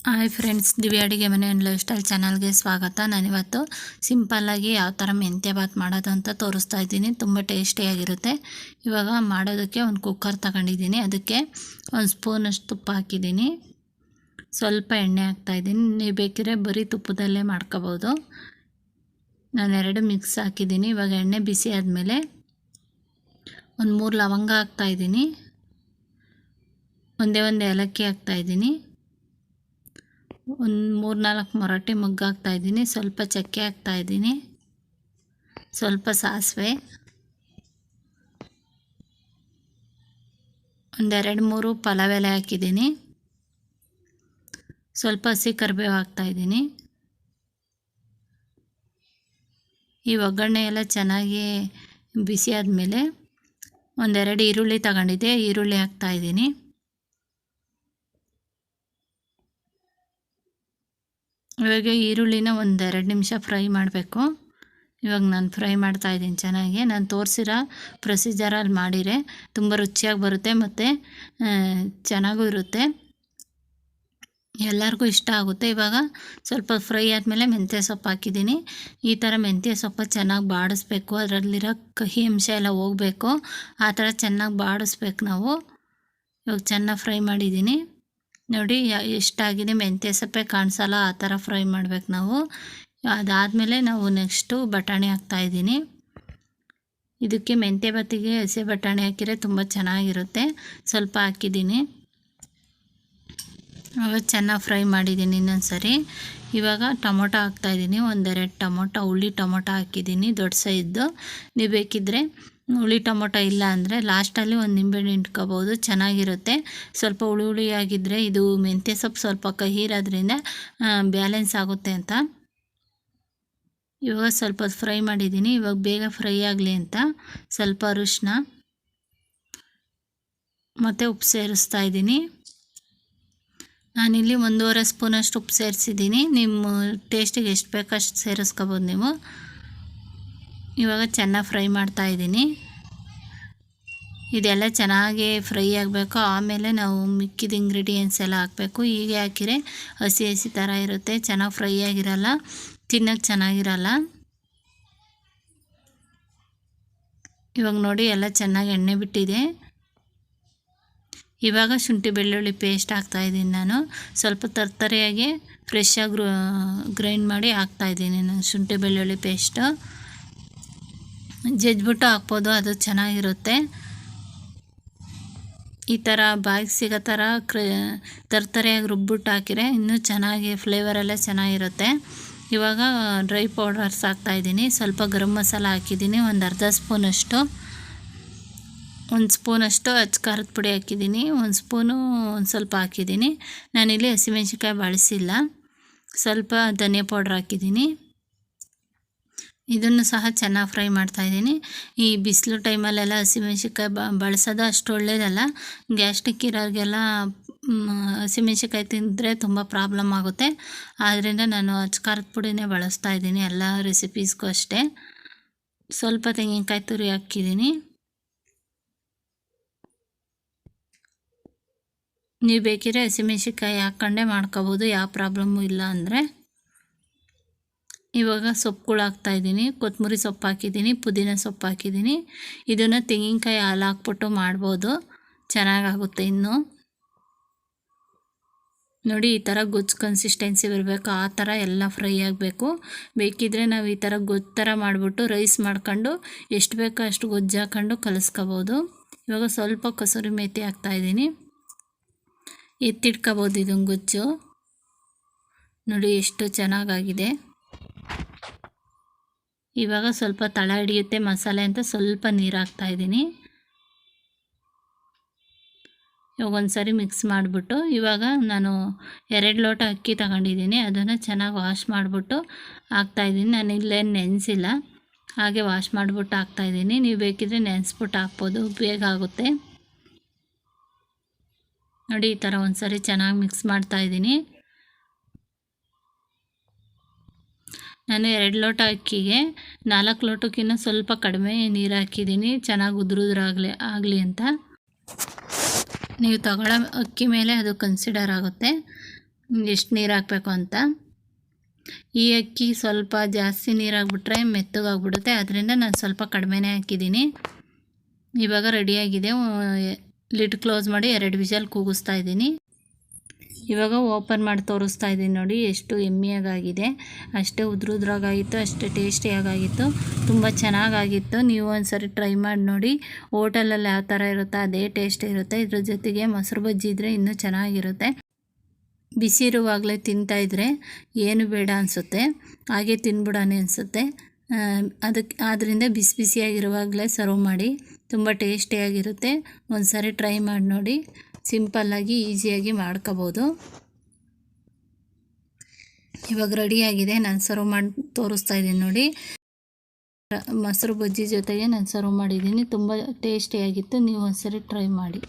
Hi friends, ದಿವ್ಯ ಅಡುಗೆ ಮನೆ ಆ್ಯಂಡ್ ಲೈಫ್ ಸ್ಟೈಲ್ ಚಾನಲ್ಗೆ ಸ್ವಾಗತ. ನಾನಿವತ್ತು ಸಿಂಪಲ್ಲಾಗಿ ಯಾವ ಥರ ಮೆಂತ್ಯ ಬಾತ್ ಮಾಡೋದು ಅಂತ ತೋರಿಸ್ತಾ ಇದ್ದೀನಿ. ತುಂಬ ಟೇಸ್ಟಿಯಾಗಿರುತ್ತೆ. ಇವಾಗ ಮಾಡೋದಕ್ಕೆ ಒಂದು ಕುಕ್ಕರ್ ತಗೊಂಡಿದ್ದೀನಿ. ಅದಕ್ಕೆ ಒಂದು ಸ್ಪೂನಷ್ಟು ತುಪ್ಪ ಹಾಕಿದ್ದೀನಿ. ಸ್ವಲ್ಪ ಎಣ್ಣೆ ಹಾಕ್ತಾಯಿದ್ದೀನಿ. ನೀವು ಬೇಕಿದ್ರೆ ಬರೀ ತುಪ್ಪದಲ್ಲೇ ಮಾಡ್ಕೋಬೋದು. ನಾನು 2 ಮಿಕ್ಸ್ ಹಾಕಿದ್ದೀನಿ. ಇವಾಗ ಎಣ್ಣೆ ಬಿಸಿ ಆದಮೇಲೆ ಒಂದು 3 ಲವಂಗ ಹಾಕ್ತಾಯಿದ್ದೀನಿ. ಒಂದೇ ಏಲಕ್ಕಿ ಹಾಕ್ತಾಯಿದ್ದೀನಿ. ಒಂದು 3-4 ಮೊರಟೆ ಮೊಗ್ಗು ಹಾಕ್ತಾಯಿದ್ದೀನಿ. ಸ್ವಲ್ಪ ಚಕ್ಕೆ ಹಾಕ್ತಾಯಿದ್ದೀನಿ. ಸ್ವಲ್ಪ ಸಾಸಿವೆ, ಒಂದು 2-3 ಪಲಾವ್ ಎಲೆ ಹಾಕಿದ್ದೀನಿ. ಸ್ವಲ್ಪ ಹಸಿ ಕರಿಬೇವು ಹಾಕ್ತಾಯಿದ್ದೀನಿ. ಈ ಒಗ್ಗರಣೆ ಎಲ್ಲ ಚೆನ್ನಾಗಿ ಬಿಸಿ ಆದಮೇಲೆ 1-2 ಈರುಳ್ಳಿ ತಗೊಂಡಿದ್ದೆ. ಈರುಳ್ಳಿ ಹಾಕ್ತಾಯಿದ್ದೀನಿ. ಇವಾಗ ಈರುಳ್ಳಿನ 1-2 ನಿಮಿಷ ಫ್ರೈ ಮಾಡಬೇಕು. ಇವಾಗ ನಾನು ಫ್ರೈ ಮಾಡ್ತಾಯಿದ್ದೀನಿ ಚೆನ್ನಾಗಿ. ನಾನು ತೋರಿಸಿರೋ ಪ್ರೊಸೀಜರಲ್ಲಿ ಮಾಡಿದರೆ ತುಂಬ ರುಚಿಯಾಗಿ ಬರುತ್ತೆ ಮತ್ತು ಚೆನ್ನಾಗೂ ಇರುತ್ತೆ, ಎಲ್ಲರಿಗೂ ಇಷ್ಟ ಆಗುತ್ತೆ. ಇವಾಗ ಸ್ವಲ್ಪ ಫ್ರೈ ಆದಮೇಲೆ ಮೆಂತ್ಯ ಸೊಪ್ಪು ಹಾಕಿದ್ದೀನಿ. ಈ ಥರ ಮೆಂತ್ಯ ಸೊಪ್ಪು ಚೆನ್ನಾಗಿ ಬಾಡಿಸ್ಬೇಕು. ಅದರಲ್ಲಿರೋ ಕಹಿ ಅಂಶ ಎಲ್ಲ ಹೋಗಬೇಕು. ಆ ಥರ ಚೆನ್ನಾಗಿ ಬಾಡಿಸ್ಬೇಕು ನಾವು. ಇವಾಗ ಚೆನ್ನಾಗಿ ಫ್ರೈ ಮಾಡಿದ್ದೀನಿ. ನೋಡಿ ಎಷ್ಟಾಗಿದೆ, ಮೆಂತ್ಯ ಸೊಪ್ಪೆ ಕಾಣಿಸಲ್ಲ, ಆ ಥರ ಫ್ರೈ ಮಾಡ್ಬೇಕು ನಾವು. ಅದಾದಮೇಲೆ ನಾವು ನೆಕ್ಸ್ಟು ಬಟಾಣಿ ಹಾಕ್ತಾಯಿದ್ದೀನಿ. ಇದಕ್ಕೆ ಮೆಂತ್ಯ ಬಾತಿಗೆ ಹಸಿ ಬಟಾಣಿ ಹಾಕಿದರೆ ತುಂಬ ಚೆನ್ನಾಗಿರುತ್ತೆ. ಸ್ವಲ್ಪ ಹಾಕಿದ್ದೀನಿ. ಇವಾಗ ಚೆನ್ನಾಗಿ ಫ್ರೈ ಮಾಡಿದ್ದೀನಿ ಇನ್ನೊಂದು ಸರಿ. ಇವಾಗ ಟೊಮೊಟೊ ಹಾಕ್ತಾಯಿದ್ದೀನಿ. 1-2 ಟೊಮೊಟೊ, ಹುಳಿ ಟೊಮೊಟೊ ಹಾಕಿದ್ದೀನಿ, ದೊಡ್ಡ ಸೈಜ್ದು. ನೀವು ಬೇಕಿದ್ದರೆ ಹುಳಿ ಟೊಮೊಟೊ ಇಲ್ಲ ಅಂದರೆ ಲಾಸ್ಟಲ್ಲಿ ಒಂದು ನಿಂಬೆಹಣ್ಣು ಹಿಂಡ್ಕೋಬೋದು, ಚೆನ್ನಾಗಿರುತ್ತೆ. ಸ್ವಲ್ಪ ಹುಳಿ ಆಗಿದ್ದರೆ ಇದು ಮೆಂತ್ಯ ಸೊಪ್ಪು ಸ್ವಲ್ಪ ಕಹಿ ಇರೋದ್ರಿಂದ ಬ್ಯಾಲೆನ್ಸ್ ಆಗುತ್ತೆ ಅಂತ. ಇವಾಗ ಸ್ವಲ್ಪ ಫ್ರೈ ಮಾಡಿದ್ದೀನಿ. ಇವಾಗ ಬೇಗ ಫ್ರೈ ಆಗಲಿ ಅಂತ ಸ್ವಲ್ಪ ಅರಿಶಿನ ಮತ್ತು ಉಪ್ಪು ಸೇರಿಸ್ತಾ ಇದ್ದೀನಿ. ನಾನಿಲ್ಲಿ 1.5 ಸ್ಪೂನಷ್ಟು ಉಪ್ಪು ಸೇರಿಸಿದ್ದೀನಿ. ನಿಮ್ಮ ಟೇಸ್ಟಿಗೆ ಎಷ್ಟು ಬೇಕೋ ಅಷ್ಟು ಸೇರಿಸ್ಕೋಬೋದು ನೀವು. ಇವಾಗ ಚೆನ್ನಾಗಿ ಫ್ರೈ ಮಾಡ್ತಾಯಿದ್ದೀನಿ. ಇದೆಲ್ಲ ಚೆನ್ನಾಗಿ ಫ್ರೈ ಆಗಬೇಕು. ಆಮೇಲೆ ನಾವು ಮಿಕ್ಕಿದ ಇಂಗ್ರೀಡಿಯೆಂಟ್ಸ್ ಎಲ್ಲ ಹಾಕಬೇಕು. ಹೀಗೆ ಹಾಕಿದರೆ ಹಸಿ ಹಸಿ ಥರ ಇರುತ್ತೆ, ಚೆನ್ನಾಗಿ ಫ್ರೈ ಆಗಿರಲ್ಲ, ತಿನ್ನೋಕ್ಕೆ ಚೆನ್ನಾಗಿರಲ್ಲ. ಇವಾಗ ನೋಡಿ ಎಲ್ಲ ಚೆನ್ನಾಗಿ ಎಣ್ಣೆ ಬಿಟ್ಟಿದೆ. ಇವಾಗ ಶುಂಠಿ ಬೆಳ್ಳುಳ್ಳಿ ಪೇಸ್ಟ್ ಹಾಕ್ತಾಯಿದ್ದೀನಿ. ನಾನು ಸ್ವಲ್ಪ ತರ್ತರೆಯಾಗಿ ಫ್ರೆಶ್ಶಾಗಿ ಗ್ರೈಂಡ್ ಮಾಡಿ ಹಾಕ್ತಾಯಿದ್ದೀನಿ ನಾನು ಶುಂಠಿ ಬೆಳ್ಳುಳ್ಳಿ ಪೇಸ್ಟು. ಜಜ್ಜಿಬಿಟ್ಟು ಹಾಕ್ಬೋದು, ಅದು ಚೆನ್ನಾಗಿರುತ್ತೆ. ಈ ಥರ ಬಾಯಿಗೆ ಸಿಗೋ ಥರ ತರ್ತರೆಯಾಗಿ ರುಬ್ಬಿಟ್ಟು ಹಾಕಿದರೆ ಇನ್ನೂ ಚೆನ್ನಾಗಿ ಫ್ಲೇವರೆಲ್ಲ ಚೆನ್ನಾಗಿರುತ್ತೆ. ಇವಾಗ ಡ್ರೈ ಪೌಡರ್ಸ್ ಹಾಕ್ತಾಯಿದ್ದೀನಿ. ಸ್ವಲ್ಪ ಗರಂ ಮಸಾಲ ಹಾಕಿದ್ದೀನಿ, ಒಂದು ಅರ್ಧ ಸ್ಪೂನಷ್ಟು. 1 ಸ್ಪೂನಷ್ಟು ಅಚ್ಚ ಖಾರದ ಪುಡಿ ಹಾಕಿದ್ದೀನಿ. 1 ಸ್ಪೂನು ಒಂದು ಸ್ವಲ್ಪ ಹಾಕಿದ್ದೀನಿ. ನಾನಿಲ್ಲಿ ಹಸಿಮೆಣ್ಸಿನ್ಕಾಯಿ ಬಳಸಿಲ್ಲ. ಸ್ವಲ್ಪ ಧನಿಯಾ ಪೌಡ್ರ್ ಹಾಕಿದ್ದೀನಿ. ಇದನ್ನು ಸಹ ಚೆನ್ನಾಗಿ ಫ್ರೈ ಮಾಡ್ತಾಯಿದ್ದೀನಿ. ಈ ಬಿಸಿಲು ಟೈಮಲ್ಲೆಲ್ಲ ಹಸಿಮೆಣ್ಸಿನ್ಕಾಯಿ ಬಳಸೋದು ಅಷ್ಟು ಒಳ್ಳೆಯದಲ್ಲ. ಗ್ಯಾಸ್ಟ್ರಿಕ್ ಇರೋರಿಗೆಲ್ಲ ಹಸಿಮೆಣ್ಸಿನ್ಕಾಯಿ ತಿಂದರೆ ತುಂಬ ಪ್ರಾಬ್ಲಮ್ ಆಗುತ್ತೆ. ಆದ್ದರಿಂದ ನಾನು ಅಚ್ಚ ಖಾರದ ಪುಡಿನೇ ಬಳಸ್ತಾಯಿದ್ದೀನಿ ಎಲ್ಲ ರೆಸಿಪೀಸ್ಗೂ ಅಷ್ಟೇ. ಸ್ವಲ್ಪ ತೆಂಗಿನಕಾಯಿ ತುರಿ ಹಾಕಿದ್ದೀನಿ. ನೀವು ಬೇಕಿದ್ರೆ ಹಸಿಮೆಣ್ಸಿನ್ಕಾಯಿ ಹಾಕ್ಕೊಂಡೇ ಮಾಡ್ಕೋಬೋದು, ಯಾವ ಪ್ರಾಬ್ಲಮ್ಮು ಇಲ್ಲ ಅಂದರೆ. ಇವಾಗ ಸೊಪ್ಪುಗಳು ಹಾಕ್ತಾಯಿದ್ದೀನಿ. ಕೊತ್ತಂಬರಿ ಸೊಪ್ಪು ಹಾಕಿದ್ದೀನಿ, ಪುದೀನ ಸೊಪ್ಪು ಹಾಕಿದ್ದೀನಿ. ಇದನ್ನು ತೆಂಗಿನಕಾಯಿ ಹಾಲು ಹಾಕ್ಬಿಟ್ಟು ಮಾಡ್ಬೋದು, ಚೆನ್ನಾಗಾಗುತ್ತೆ. ಇನ್ನೂ ನೋಡಿ ಈ ಥರ ಗೊಜ್ಜು ಕನ್ಸಿಸ್ಟೆನ್ಸಿ ಬರಬೇಕು, ಆ ಥರ ಎಲ್ಲ ಫ್ರೈ ಆಗಬೇಕು. ಬೇಕಿದ್ದರೆ ನಾವು ಈ ಥರ ಗೊಜ್ಜು ಥರ ಮಾಡಿಬಿಟ್ಟು ರೈಸ್ ಮಾಡ್ಕೊಂಡು ಎಷ್ಟು ಬೇಕೋ ಅಷ್ಟು ಗೊಜ್ಜು ಹಾಕ್ಕೊಂಡು ಕಲಿಸ್ಕೋಬೋದು. ಇವಾಗ ಸ್ವಲ್ಪ ಕಸೂರಿ ಮೇಥಿ ಹಾಕ್ತಾಯಿದ್ದೀನಿ. ಎತ್ತಿಡ್ಕೋಬೋದು ಇದನ್ನು ಗೊಜ್ಜು. ನೋಡಿ ಎಷ್ಟು ಚೆನ್ನಾಗಾಗಿದೆ. ಇವಾಗ ಸ್ವಲ್ಪ ತಳ ಹಿಡಿಯುತ್ತೆ ಮಸಾಲೆ ಅಂತ ಸ್ವಲ್ಪ ನೀರು ಹಾಕ್ತಾಯಿದ್ದೀನಿ. ಇವಾಗ ಒಂದು ಸರಿ ಮಿಕ್ಸ್ ಮಾಡಿಬಿಟ್ಟು ಇವಾಗ ನಾನು 2 ಲೋಟ ಅಕ್ಕಿ ತಗೊಂಡಿದ್ದೀನಿ. ಅದನ್ನು ಚೆನ್ನಾಗಿ ವಾಶ್ ಮಾಡಿಬಿಟ್ಟು ಹಾಕ್ತಾಯಿದ್ದೀನಿ. ನಾನು ಇಲ್ಲೇನು ನೆನೆಸಿಲ್ಲ, ಹಾಗೆ ವಾಶ್ ಮಾಡಿಬಿಟ್ಟು ಹಾಕ್ತಾಯಿದ್ದೀನಿ. ನೀವು ಬೇಕಿದ್ರೆ ನೆನೆಸ್ಬಿಟ್ಟು ಹಾಕ್ಬೋದು, ಬೇಗ ಆಗುತ್ತೆ. ನೋಡಿ ಈ ಥರ ಒಂದು ಸರಿ ಚೆನ್ನಾಗಿ ಮಿಕ್ಸ್ ಮಾಡ್ತಾಯಿದ್ದೀನಿ. ನಾನು 2 ಲೋಟ ಅಕ್ಕಿಗೆ 4 ಲೋಟಕ್ಕಿಂತ ಸ್ವಲ್ಪ ಕಡಿಮೆ ನೀರು ಹಾಕಿದ್ದೀನಿ, ಚೆನ್ನಾಗಿ ಆಗಲಿ ಅಂತ. ನೀವು ತಗೊಳ್ಳೋ ಅಕ್ಕಿ ಮೇಲೆ ಅದು ಕನ್ಸಿಡರ್ ಆಗುತ್ತೆ. ಎಷ್ಟು ನೀರು ಹಾಕಬೇಕು ಅಂತ. ಈ ಅಕ್ಕಿ ಸ್ವಲ್ಪ ಜಾಸ್ತಿ ನೀರು ಹಾಕ್ಬಿಟ್ರೆ ಮೆತ್ತಗಾಗ್ಬಿಡುತ್ತೆ, ಅದರಿಂದ ನಾನು ಸ್ವಲ್ಪ ಕಡಿಮೆನೇ ಹಾಕಿದ್ದೀನಿ. ಇವಾಗ ರೆಡಿಯಾಗಿದೆ. ಲಿಡ್ ಕ್ಲೋಸ್ ಮಾಡಿ 2 ವಿಷಲ್ ಕೂಗಿಸ್ತಾ ಇದ್ದೀನಿ. ಇವಾಗ ಓಪನ್ ಮಾಡಿ ತೋರಿಸ್ತಾ ಇದ್ದೀನಿ ನೋಡಿ, ಎಷ್ಟು ಯಮ್ಮಿಯಾಗಾಗಿದೆ. ಅಷ್ಟೇ ಉದ್ರಾಗಾಗಿತ್ತು, ಅಷ್ಟೇ ಟೇಸ್ಟಿಯಾಗಿತ್ತು, ತುಂಬ ಚೆನ್ನಾಗಾಗಿತ್ತು. ನೀವು ಒಂದ್ಸರಿ ಟ್ರೈ ಮಾಡಿ ನೋಡಿ. ಹೋಟೆಲಲ್ಲಿ ಯಾವ ಥರ ಇರುತ್ತೋ ಅದೇ ಟೇಸ್ಟ್ ಇರುತ್ತೆ. ಇದ್ರ ಜೊತೆಗೆ ಮೊಸರು ಬಜ್ಜಿ ಇದ್ದರೆ ಇನ್ನೂ ಚೆನ್ನಾಗಿರುತ್ತೆ. ಬಿಸಿ ಇರುವಾಗಲೇ ತಿಂತಾಯಿದ್ರೆ ಏನು ಬೇಡ ಅನಿಸುತ್ತೆ, ಹಾಗೆ ತಿನ್ಬಿಡೋಣ ಅನಿಸುತ್ತೆ. ಆದ್ದರಿಂದ ಬಿಸಿ ಬಿಸಿಯಾಗಿರುವಾಗಲೇ ಸರ್ವ್ ಮಾಡಿ, ತುಂಬ ಟೇಸ್ಟಿಯಾಗಿರುತ್ತೆ. ಒಂದು ಸಾರಿ ಟ್ರೈ ಮಾಡಿ ನೋಡಿ. ಸಿಂಪಲ್ಲಾಗಿ ಈಸಿಯಾಗಿ ಮಾಡ್ಕೋಬೋದು. ಇವಾಗ ರೆಡಿಯಾಗಿದೆ. ನಾನು ಸರ್ವ್ ಮಾಡಿ ತೋರಿಸ್ತಾ ಇದ್ದೀನಿ ನೋಡಿ. ಮೊಸರು ಬಜ್ಜಿ ಜೊತೆಗೆ ನಾನು ಸರ್ವ್ ಮಾಡಿದ್ದೀನಿ. ತುಂಬ ಟೇಸ್ಟಿಯಾಗಿತ್ತು. ನೀವು ಒಂದ್ಸರಿ ಟ್ರೈ ಮಾಡಿ.